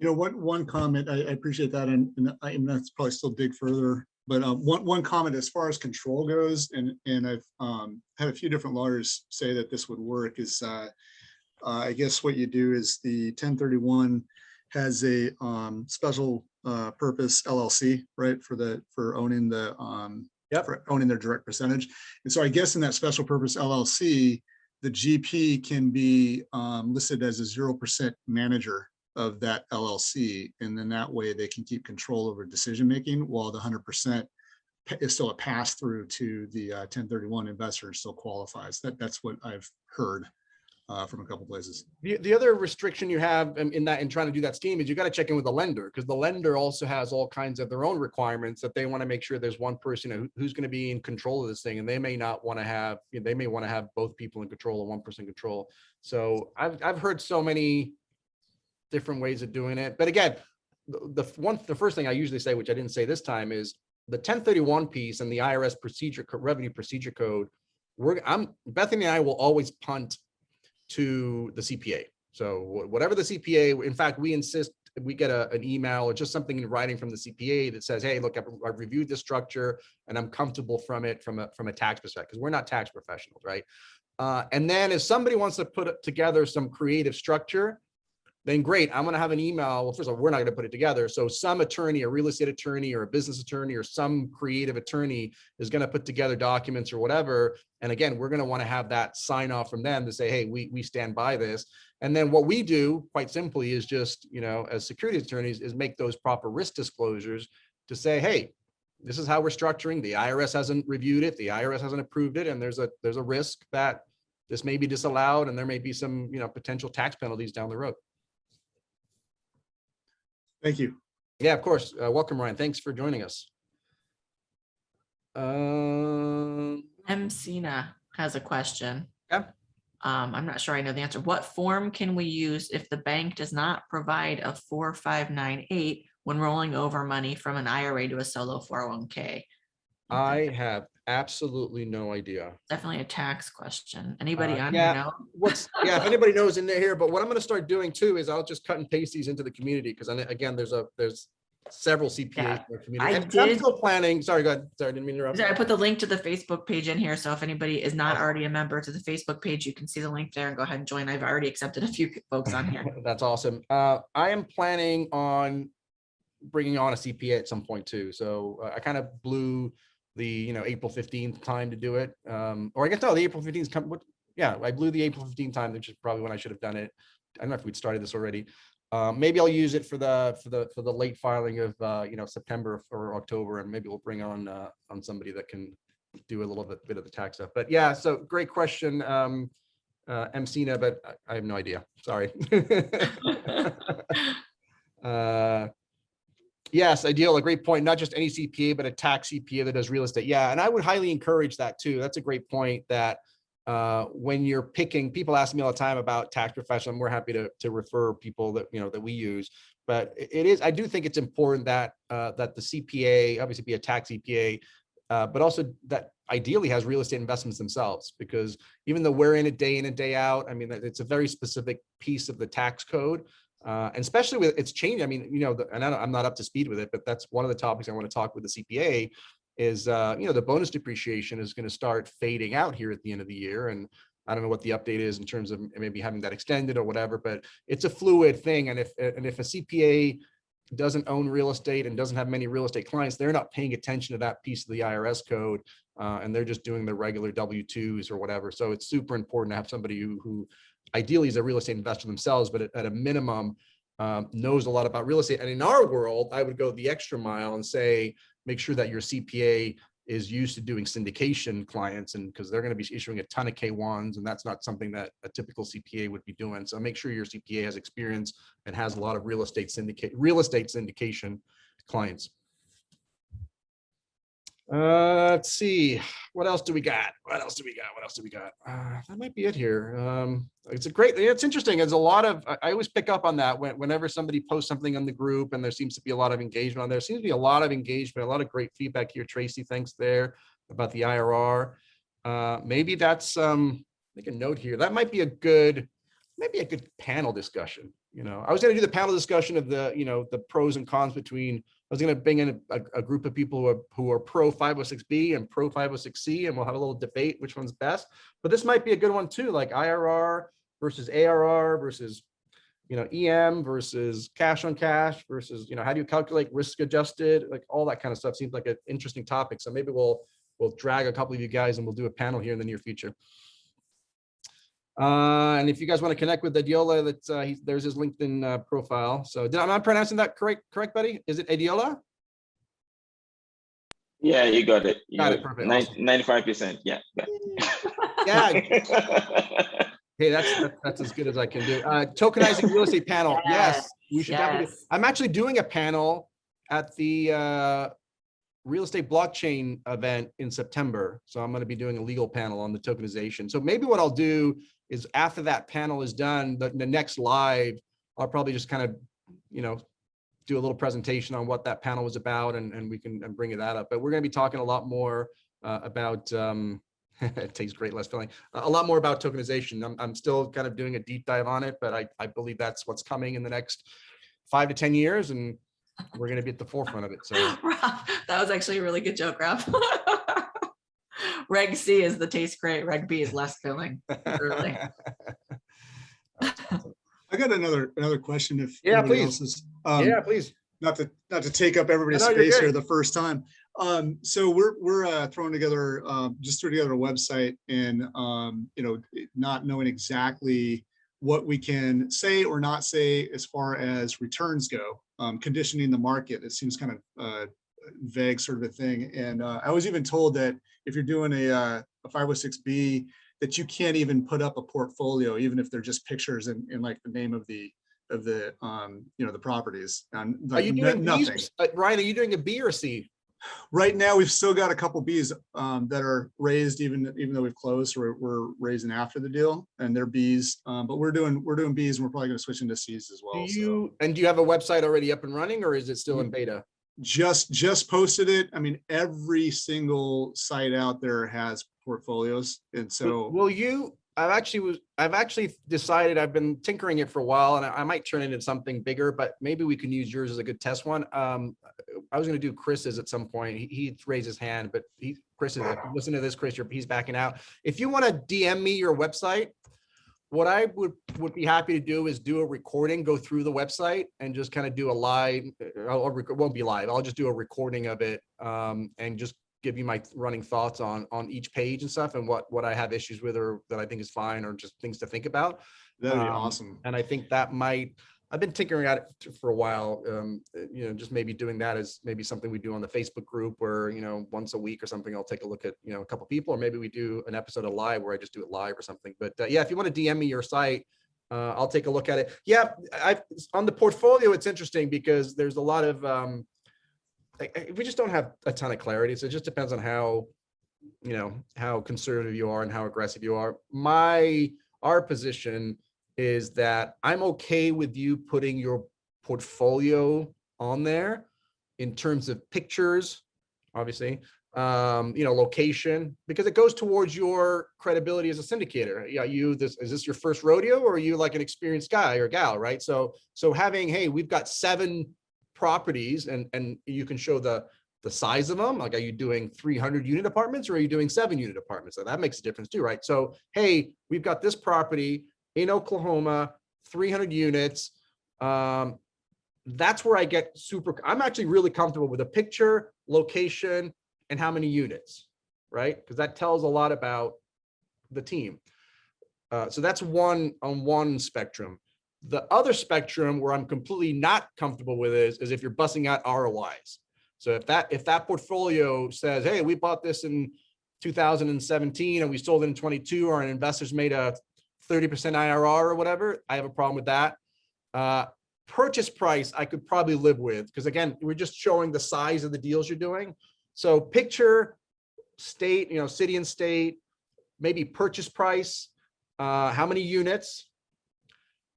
One comment, I appreciate that, and that's probably still dig further. But one comment as far as control goes, and I've had a few different lawyers say that this would work, is I guess what you do is the 1031 has a special purpose LLC, right, for owning for owning their direct percentage. And so I guess in that special purpose LLC, the GP can be listed as a 0% manager of that LLC, and then that way they can keep control over decision making, while the 100% is still a pass through to the 1031 investor and still qualifies. That's what I've heard. from a couple places. The other restriction you have in trying to do that scheme is you got to check in with the lender, because the lender also has all kinds of their own requirements that they want to make sure there's one person who's going to be in control of this thing, and they may not want to have, they may want to have both people in control or one person in control. So I've heard so many different ways of doing it, but again, the first thing I usually say, which I didn't say this time, is the 1031 piece and the IRS revenue procedure code. Bethany and I will always punt to the CPA. So whatever the CPA, in fact, we insist we get an email or just something in writing from the CPA that says, hey, look, I've reviewed this structure and I'm comfortable from it from a tax perspective, because we're not tax professionals, right? And then if somebody wants to put together some creative structure, then great, I'm going to have an email. Well, first of all, we're not going to put it together. So some attorney, a real estate attorney or a business attorney or some creative attorney is going to put together documents or whatever. And again, we're going to want to have that sign off from them to say, hey, we stand by this. And then what we do quite simply is just, as securities attorneys, is make those proper risk disclosures to say, hey, this is how we're structuring. The IRS hasn't reviewed it. The IRS hasn't approved it. And there's a risk that this may be disallowed and there may be some, potential tax penalties down the road. Thank you. Yeah, of course. Welcome, Ryan. Thanks for joining us. Cena has a question. Yeah. I'm not sure I know the answer. What form can we use if the bank does not provide a 4598 when rolling over money from an IRA to a solo 401k? I have absolutely no idea. Definitely a tax question. Anybody on yeah, here know? If anybody knows in there here, but what I'm going to start doing too is I'll just cut and paste these into the community, because again, there's several CPAs in the community. I'm still planning. Sorry, go ahead. Sorry, I didn't mean to interrupt. I put the link to the Facebook page in here. So if anybody is not already a member to the Facebook page, you can see the link there and go ahead and join. I've already accepted a few folks on here. That's awesome. I am planning on bringing on a CPA at some point too. So I kind of blew the April 15th time to do it. Or I guess no, the April 15th. I blew the April 15th time, which is probably when I should have done it. I don't know if we'd started this already. Maybe I'll use it for the late filing of September or October, and maybe we'll bring on somebody that can do a little bit of the tax stuff. But yeah, so great question, Cena, but I have no idea. Sorry. Yes, ideal, a great point. Not just any CPA, but a tax CPA that does real estate. Yeah, and I would highly encourage that too. That's a great point. That when you're picking, people ask me all the time about tax professionals. We're happy to refer people that that we use. But I do think it's important that that the CPA obviously be a tax CPA, but also that ideally has real estate investments themselves, because even though we're in it day in and day out, I mean, it's a very specific piece of the tax code. And especially with it's changing. I mean, and I'm not up to speed with it, but that's one of the topics I want to talk with the CPA is, the bonus depreciation is going to start fading out here at the end of the year. And I don't know what the update is in terms of maybe having that extended or whatever, but it's a fluid thing. And if a CPA doesn't own real estate and doesn't have many real estate clients, they're not paying attention to that piece of the IRS code, and they're just doing the regular W-2s or whatever. So it's super important to have somebody who ideally is a real estate investor themselves, but at a minimum knows a lot about real estate. And in our world, I would go the extra mile and say, make sure that your CPA is used to doing syndication clients, and because they're going to be issuing a ton of K1s, and that's not something that a typical CPA would be doing. So make sure your CPA has experience and has a lot of real estate syndication clients. Let's see, what else do we got? That might be it here. It's interesting. There's a lot of, I always pick up on that whenever somebody posts something on the group and there seems to be a lot of engagement on there. Seems to be a lot of engagement, a lot of great feedback here. Tracy, thanks there about the IRR. Maybe that's, make a note here. That might be a good panel discussion. I was going to do the panel discussion of the pros and cons between, I was going to bring in a group of people who are pro 506B and pro 506C, and we'll have a little debate which one's best. But this might be a good one too, like IRR versus ARR versus, EM versus cash on cash versus, how do you calculate risk adjusted? Like all that kind of stuff seems like an interesting topic. So maybe we'll drag a couple of you guys and we'll do a panel here in the near future. And if you guys want to connect with Adiola, there's his LinkedIn profile. So am I pronouncing that correct, buddy? Is it Adiola? Yeah, you got it. Got it. Perfect. 95%. Yeah. Yeah. Hey, that's as good as I can do. Tokenizing real estate panel. Yes, we should definitely. Yes. I'm actually doing a panel at the real estate blockchain event in September. So I'm going to be doing a legal panel on the tokenization. So maybe what I'll do is after that panel is done, the next live, I'll probably just kind of, do a little presentation on what that panel was about, and we can bring that up. But we're going to be talking a lot more about, it takes great less filling, a lot more about tokenization. I'm still kind of doing a deep dive on it, but I believe that's what's coming in the next 5 to 10 years. And we're going to be at the forefront of it. So that was actually a really good joke, Rob. Reg C is the taste great. Reg B is less filling. Literally. I got another question. If yeah, nobody please. else is, Yeah, please. Not to take up everybody's No, you're space good. here the first time. So we're throwing together just threw together a website, and not knowing exactly what we can say or not say as far as returns go, conditioning the market. It seems kind of vague sort of a thing. And I was even told that if you're doing a 506B, that you can't even put up a portfolio, even if they're just pictures and like the name of the the properties. And Are you doing nothing. B's? Ryan, are you doing a B or a C? Right now, we've still got a couple Bs that are raised, even though we've closed. We're raising after the deal, and they're Bs. But we're doing Bs, and we're probably going to switch into Cs as well. Do you have a website already up and running, or is it still in beta? Just posted it. I mean, every single site out there has portfolios, and so will you? I've actually decided, I've been tinkering it for a while, and I might turn it into something bigger, but maybe we can use yours as a good test one. I was going to do Chris's at some point. He raised his hand, but Chris is, listen to this, Chris, he's backing out. If you want to DM me your website, what I would be happy to do is do a recording, go through the website and just kind of do a live, it won't be live. I'll just do a recording of it and just give you my running thoughts on each page and stuff, and what I have issues with, or that I think is fine, or just things to think about. That'd be awesome. And I think that I've been tinkering at it for a while. Just maybe doing that as maybe something we do on the Facebook group, where, once a week or something, I'll take a look at, a couple people, or maybe we do an episode of live where I just do it live or something. But yeah, if you want to DM me your site, I'll take a look at it. Yeah. On the portfolio, it's interesting because there's a lot of, we just don't have a ton of clarity. So it just depends on how conservative you are and how aggressive you are. Our position is that I'm okay with you putting your portfolio on there in terms of pictures, obviously, location, because it goes towards your credibility as a syndicator. Yeah, is this your first rodeo, or are you like an experienced guy or gal, right? So having, hey, we've got 7 properties, and you can show the size of them. Like, are you doing 300 unit apartments, or are you doing 7 unit apartments? So that makes a difference too, right? So, hey, we've got this property in Oklahoma, 300 units. That's where I get I'm actually really comfortable with a picture, location, and how many units, right? Because that tells a lot about the team. So that's on one spectrum. The other spectrum where I'm completely not comfortable with is if you're busting out ROIs. So if that portfolio says, hey, we bought this in 2017 and we sold it in 22, or an investor's made a 30% IRR or whatever, I have a problem with that. Purchase price, I could probably live with, because again, we're just showing the size of the deals you're doing. So picture, state, city and state, maybe purchase price, how many units.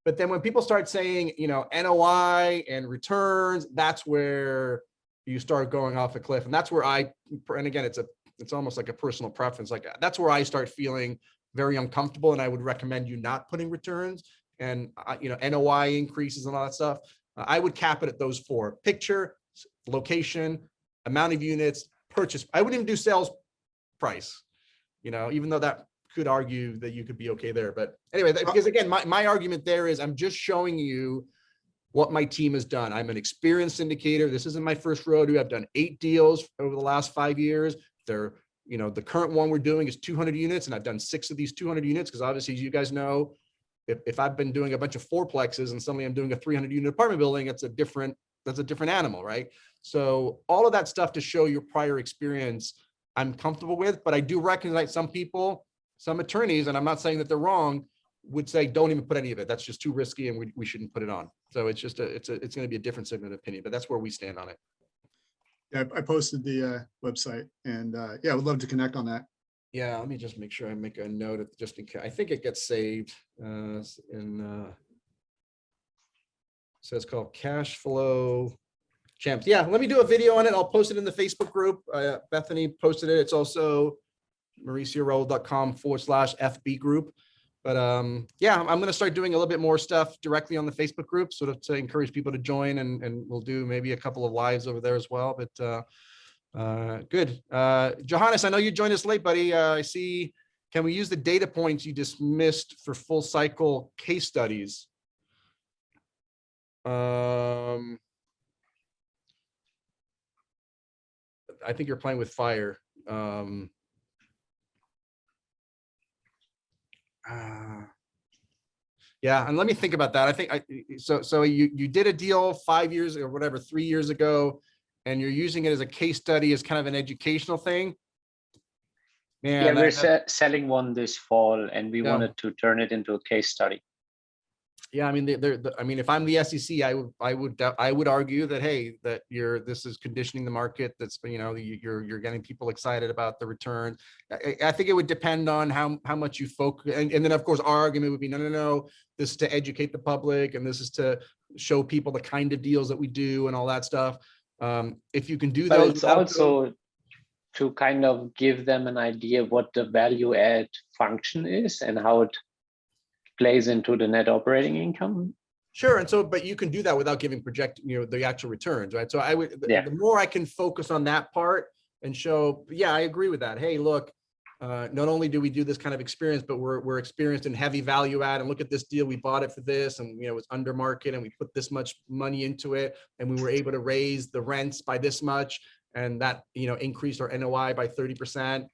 But then when people start saying, NOI and returns, that's where you start going off a cliff. And that's where and again, it's almost like a personal preference. Like, that's where I start feeling very uncomfortable, and I would recommend you not putting returns and, NOI increases and all that stuff. I would cap it at those 4: picture, location, amount of units, purchase. I wouldn't even do sales price, even though that could argue that you could be okay there. But anyway, because again, my argument there is I'm just showing you what my team has done. I'm an experienced syndicator. This isn't my first rodeo. I've done 8 deals over the last 5 years. They're, the current one we're doing is 200 units, and I've done 6 of these 200 units because obviously, as you guys know, if I've been doing a bunch of 4plexes and suddenly I'm doing a 300 unit apartment building, that's a different animal, right? So all of that stuff to show your prior experience, I'm comfortable with, but I do recognize some attorneys, and I'm not saying that they're wrong, would say, don't even put any of it. That's just too risky and we shouldn't put it on. So it's just it's going to be a different segment of opinion, but that's where we stand on it. Yeah, I posted the website and yeah, I would love to connect on that. Yeah, let me just make sure I make a note of just in case. I think it gets saved so it's called Cash Flow Champs. Yeah, let me do a video on it. I'll post it in the Facebook group. Bethany posted it. It's also mauriciorauld.com/FB group. But yeah, I'm going to start doing a little bit more stuff directly on the Facebook group, sort of to encourage people to join, and we'll do maybe a couple of lives over there as well. But good. Johannes, I know you joined us late, buddy. I see. Can we use the data points you dismissed for full cycle case studies? I think you're playing with fire. Yeah, and let me think about that. I think so you did a deal 5 years or whatever, 3 years ago, and you're using it as a case study, as kind of an educational thing. Man, yeah, we're selling one this fall, and we wanted to turn it into a case study. Yeah, I mean, I mean, if I'm the SEC, I would argue that, hey, that this is conditioning the market. That's, you know, you're getting people excited about the return. I think it would depend on how much you focus, and then of course our argument would be no, this is to educate the public, and this is to show people the kind of deals that we do and all that stuff. If you can do but those, it's also to kind of give them an idea of what the value add function is and how it plays into the net operating income. Sure, and so, but you can do that without giving the actual returns, right? So I would, the more I can focus on that part and show, yeah, I agree with that. Hey, look, not only do we do this kind of experience, but we're experienced in heavy value add, and look at this deal, we bought it for this, and you know, it's under market, and we put this much money into it, and we were able to raise the rents by this much, and that, you know, increased our NOI by 30%.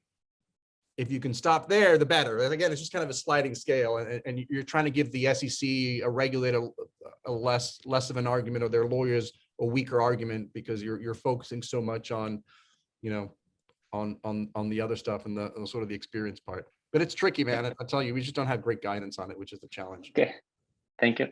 If you can stop there, the better. And again, it's just kind of a sliding scale, and you're trying to give the SEC, a regulator, a less of an argument, or their lawyers a weaker argument, because you're focusing so much on, you know, on the other stuff and the sort of the experience part. But it's tricky, man. I tell you, we just don't have great guidance on it, which is the challenge. Okay, thank you.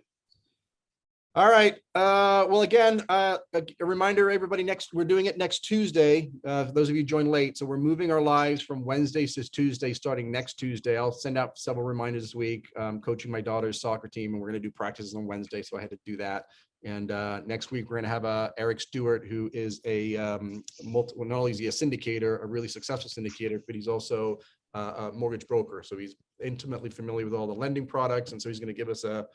All right. Well, again, a reminder, everybody, we're doing it next Tuesday. For those of you joined late. So we're moving our lives from Wednesdays to Tuesday, starting next Tuesday. I'll send out several reminders this week. Coaching my daughter's soccer team, and we're going to do practices on Wednesday. So I had to do that. And next week, we're going to have Eric Stewart, who is not only is he a syndicator, a really successful syndicator, but he's also a mortgage broker. So he's intimately familiar with all the lending products. And so he's going to give us a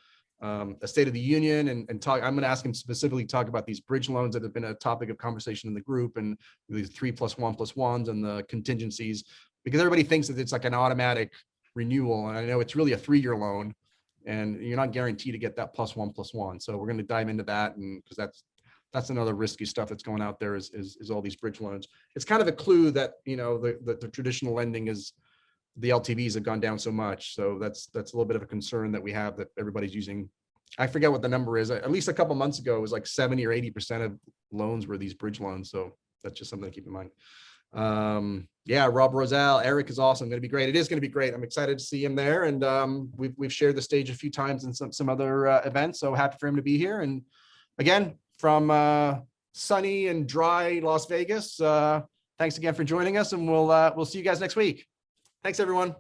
State of the Union and talk. I'm going to ask him specifically talk about these bridge loans that have been a topic of conversation in the group, and these 3+1+1s and the contingencies, because everybody thinks that it's like an automatic renewal. And I know it's really a 3-year loan, and you're not guaranteed to get that +1+1. So we're going to dive into that, and because that's another risky stuff that's going out there is all these bridge loans. It's kind of a clue that, you know, the traditional lending is, the LTVs have gone down so much. So that's a little bit of a concern that we have, that everybody's using. I forget what the number is. At least a couple months ago, it was like 70 or 80% of loans were these bridge loans. So that's just something to keep in mind. Yeah, Rob Roselle, Eric is awesome. Going to be great. It is going to be great. I'm excited to see him there. And we've shared the stage a few times in some other events. So happy for him to be here. And again, from sunny and dry Las Vegas, thanks again for joining us, and we'll see you guys next week. Thanks, everyone.